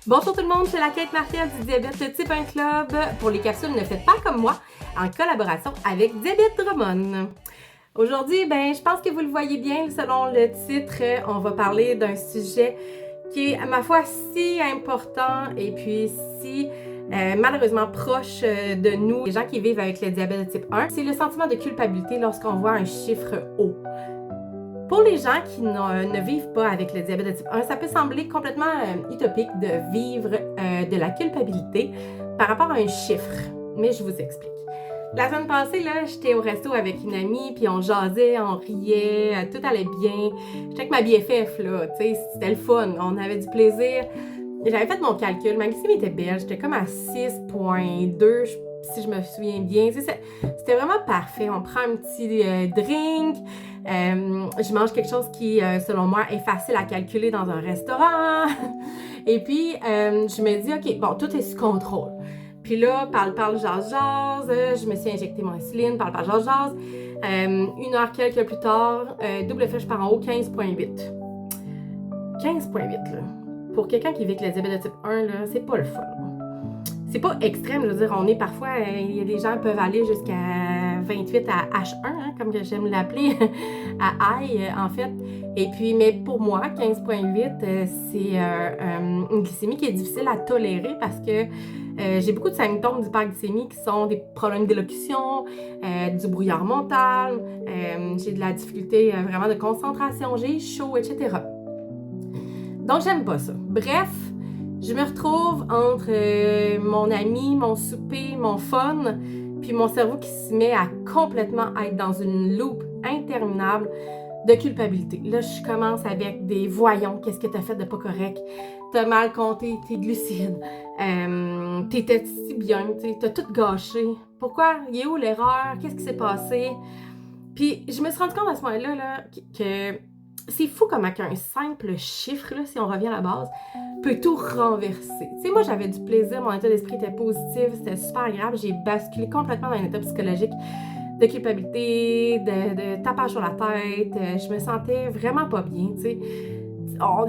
Bonjour tout le monde, c'est la Kate Martial du Diabète Type 1 Club pour les capsules Ne faites pas comme moi, en collaboration avec Diabète Drummond. Aujourd'hui, je pense que vous le voyez bien, selon le titre, on va parler d'un sujet qui est, à ma foi, si important et puis si malheureusement proche de nous, les gens qui vivent avec le diabète de type 1. C'est le sentiment de culpabilité lorsqu'on voit un chiffre haut. Pour les gens qui ne vivent pas avec le diabète de type 1, ça peut sembler complètement utopique de vivre de la culpabilité par rapport à un chiffre. Mais je vous explique. La semaine passée, là, j'étais au resto avec une amie, puis on jasait, on riait, tout allait bien. J'étais avec ma BFF, là, tu sais, c'était le fun, on avait du plaisir. J'avais fait mon calcul, ma glycémie était belle, j'étais comme à 6,2, si je me souviens bien. C'était vraiment parfait. On prend un petit drink, je mange quelque chose qui, selon moi, est facile à calculer dans un restaurant. Et puis, je me dis, OK, bon, tout est sous contrôle. Puis là, parle, jase, je me suis injecté mon insuline, parle, jase. Une heure quelques plus tard, double flèche par en haut, 15,8. 15,8, là. Pour quelqu'un qui vit avec le diabète de type 1, là, c'est pas le fun. C'est pas extrême, je veux dire, on est parfois, il y a des gens qui peuvent aller jusqu'à 28 à H1, hein, comme que j'aime l'appeler, à high, en fait. Et puis, mais pour moi, 15,8, c'est une glycémie qui est difficile à tolérer parce que j'ai beaucoup de symptômes d'hyperglycémie qui sont des problèmes d'élocution, du brouillard mental, j'ai de la difficulté vraiment de concentration, j'ai chaud, etc. Donc, j'aime pas ça. Bref, je me retrouve entre mon ami, mon souper, mon fun, puis mon cerveau qui se met à complètement être dans une loupe interminable de culpabilité. Là, je commence avec des voyons, qu'est-ce que t'as fait de pas correct? T'as mal compté tes glucides, t'étais si bien, t'as tout gâché. Pourquoi? Il est où l'erreur? Qu'est-ce qui s'est passé? Puis, je me suis rendu compte à ce moment-là là, que c'est fou comment qu'un simple chiffre, là, si on revient à la base, peut tout renverser. Tu sais, moi, j'avais du plaisir, mon état d'esprit était positif, c'était super agréable. J'ai basculé complètement dans un état psychologique de culpabilité, de tapage sur la tête. Je me sentais vraiment pas bien, tu sais.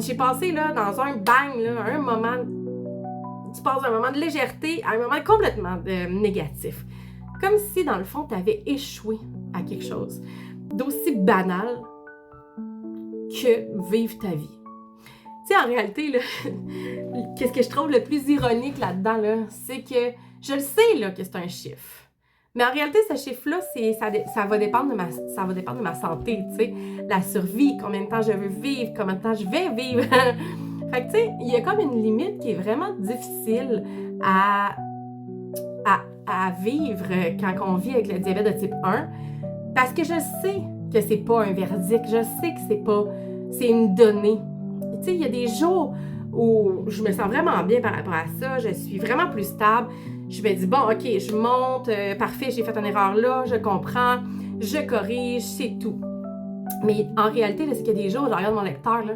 J'ai passé, là, dans un bang, là, un moment... Tu passes d'un moment de légèreté à un moment complètement négatif. Comme si, dans le fond, tu avais échoué à quelque chose d'aussi banal que vivre ta vie. Tu sais, en réalité, là, qu'est-ce que je trouve le plus ironique là-dedans, là, c'est que je le sais là, que c'est un chiffre. Mais en réalité, ce chiffre-là, ça va dépendre de ma santé, tu sais. La survie, combien de temps je veux vivre, combien de temps je vais vivre. Fait que, tu sais, il y a comme une limite qui est vraiment difficile à vivre quand on vit avec le diabète de type 1. Parce que je sais que c'est pas un verdict, je sais que c'est une donnée. Tu sais, il y a des jours où je me sens vraiment bien par rapport à ça, je suis vraiment plus stable. Je me dis, bon, OK, je monte, parfait, j'ai fait une erreur là, je comprends, je corrige, c'est tout. Mais en réalité, là, c'est qu'il y a des jours où je regarde mon lecteur, là,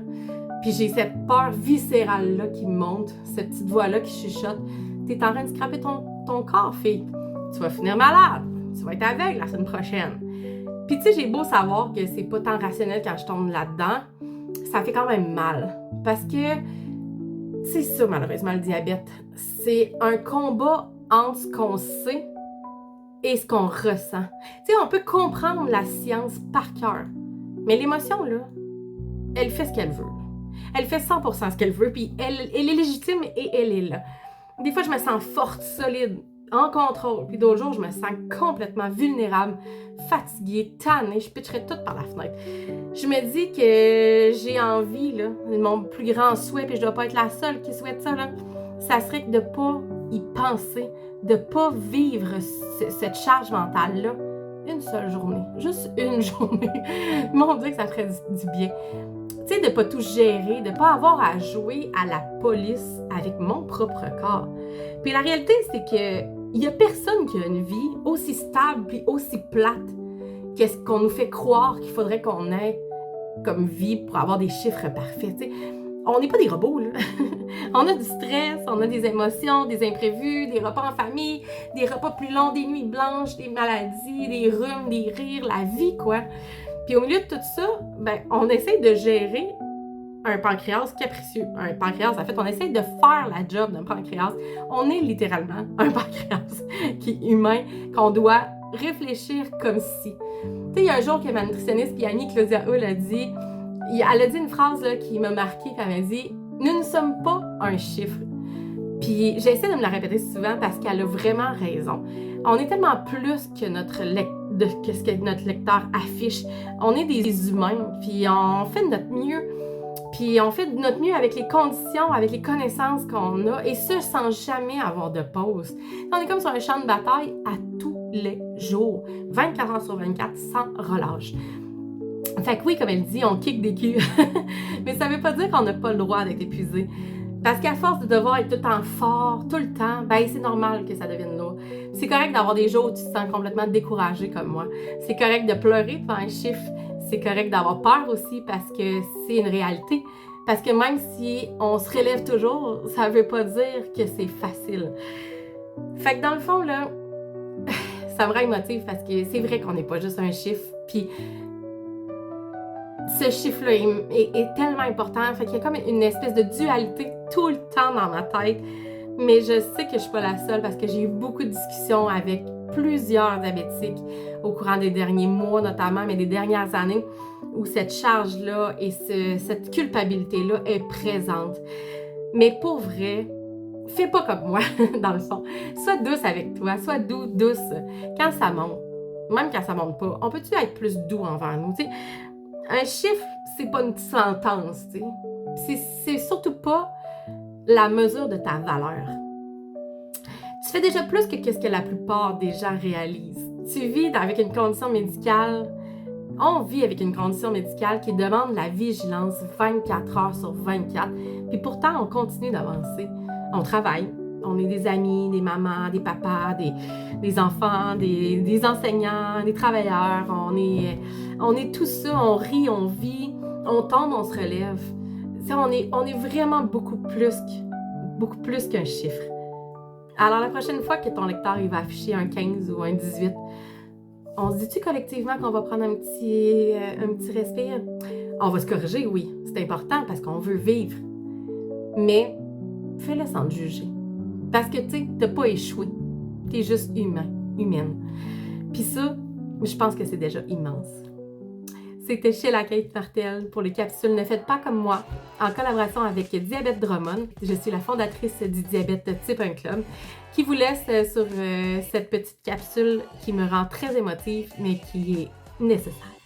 puis j'ai cette peur viscérale-là qui me monte, cette petite voix-là qui chuchote. T'es en train de scraper ton corps, fille. Tu vas finir malade. Tu vas être aveugle la semaine prochaine. Puis tu sais, j'ai beau savoir que c'est pas tant rationnel quand je tombe là-dedans, ça fait quand même mal. Parce que c'est ça, malheureusement, le diabète. C'est un combat entre ce qu'on sait et ce qu'on ressent. Tu sais, on peut comprendre la science par cœur. Mais l'émotion, là, elle fait ce qu'elle veut. Elle fait 100% ce qu'elle veut, puis elle est légitime et elle est là. Des fois, je me sens forte, solide, en contrôle. Puis d'autres jours, je me sens complètement vulnérable, fatiguée, tannée. Je pitcherais tout par la fenêtre. Je me dis que j'ai envie, là, mon plus grand souhait, puis je dois pas être la seule qui souhaite ça, là, ça serait de pas y penser, de pas vivre cette charge mentale-là une seule journée. Juste une journée. Mon Dieu que ça ferait du bien. Tu sais, de pas tout gérer, de pas avoir à jouer à la police avec mon propre corps. Puis la réalité, c'est que il y a personne qui a une vie aussi stable puis aussi plate qu'est-ce qu'on nous fait croire qu'il faudrait qu'on ait comme vie pour avoir des chiffres parfaits. Tu sais, on n'est pas des robots, là. On a du stress, on a des émotions, des imprévus, des repas en famille, des repas plus longs, des nuits blanches, des maladies, des rhumes, des rires, la vie, quoi. Puis au milieu de tout ça, on essaie de gérer un pancréas capricieux. Un pancréas, en fait, on essaie de faire la job d'un pancréas. On est littéralement un pancréas qui est humain, qu'on doit réfléchir comme si. Tu sais, il y a un jour que ma nutritionniste puis amie Claudia Hull a dit, elle a dit une phrase là, qui m'a marquée, puis elle m'a dit « Nous ne sommes pas un chiffre ». Puis j'essaie de me la répéter souvent parce qu'elle a vraiment raison. On est tellement plus que que ce que notre lecteur affiche. On est des humains, puis on fait de notre mieux. Puis on fait de notre mieux avec les conditions, avec les connaissances qu'on a, et ce, sans jamais avoir de pause. On est comme sur un champ de bataille à tous les jours, 24 heures sur 24, sans relâche. Fait que oui, comme elle dit, on kick des culs. Mais ça veut pas dire qu'on n'a pas le droit d'être épuisé. Parce qu'à force de devoir être tout le temps fort, tout le temps, ben c'est normal que ça devienne lourd. C'est correct d'avoir des jours où tu te sens complètement découragé comme moi. C'est correct de pleurer devant un chiffre. C'est correct d'avoir peur aussi parce que c'est une réalité. Parce que même si on se relève toujours, ça veut pas dire que c'est facile. Fait que dans le fond, là, ça me rend émotive parce que c'est vrai qu'on n'est pas juste un chiffre. Puis ce chiffre-là est tellement important. Fait qu'il y a comme une espèce de dualité tout le temps dans ma tête. Mais je sais que je suis pas la seule parce que j'ai eu beaucoup de discussions avec plusieurs diabétiques au courant des derniers mois notamment, mais des dernières années, où cette charge-là et cette culpabilité-là est présente. Mais pour vrai, fais pas comme moi, dans le fond. Sois douce avec toi, sois douce quand ça monte. Même quand ça monte pas, on peut-tu être plus doux envers nous, tu sais? Un chiffre, c'est pas une sentence, tu sais. C'est surtout pas la mesure de ta valeur. Tu fais déjà plus que ce que la plupart des gens réalisent. Tu vis avec une condition médicale, on vit avec une condition médicale qui demande la vigilance 24 heures sur 24, puis pourtant on continue d'avancer. On travaille, on est des amis, des mamans, des papas, des enfants, des enseignants, des travailleurs, on est tout ça, on rit, on vit, on tombe, on se relève. On est vraiment beaucoup plus qu'un chiffre. Alors, la prochaine fois que ton lecteur il va afficher un 15 ou un 18, on se dit-tu collectivement qu'on va prendre un petit respire? On va se corriger, oui, c'est important parce qu'on veut vivre. Mais fais-le sans te juger. Parce que, tu sais, t'as pas échoué. T'es juste humaine. Puis ça, je pense que c'est déjà immense. C'était Sheila Kate Martel pour les capsules Ne faites pas comme moi, en collaboration avec Diabète Drummond. Je suis la fondatrice du Diabète Type 1 Club, qui vous laisse sur cette petite capsule qui me rend très émotive, mais qui est nécessaire.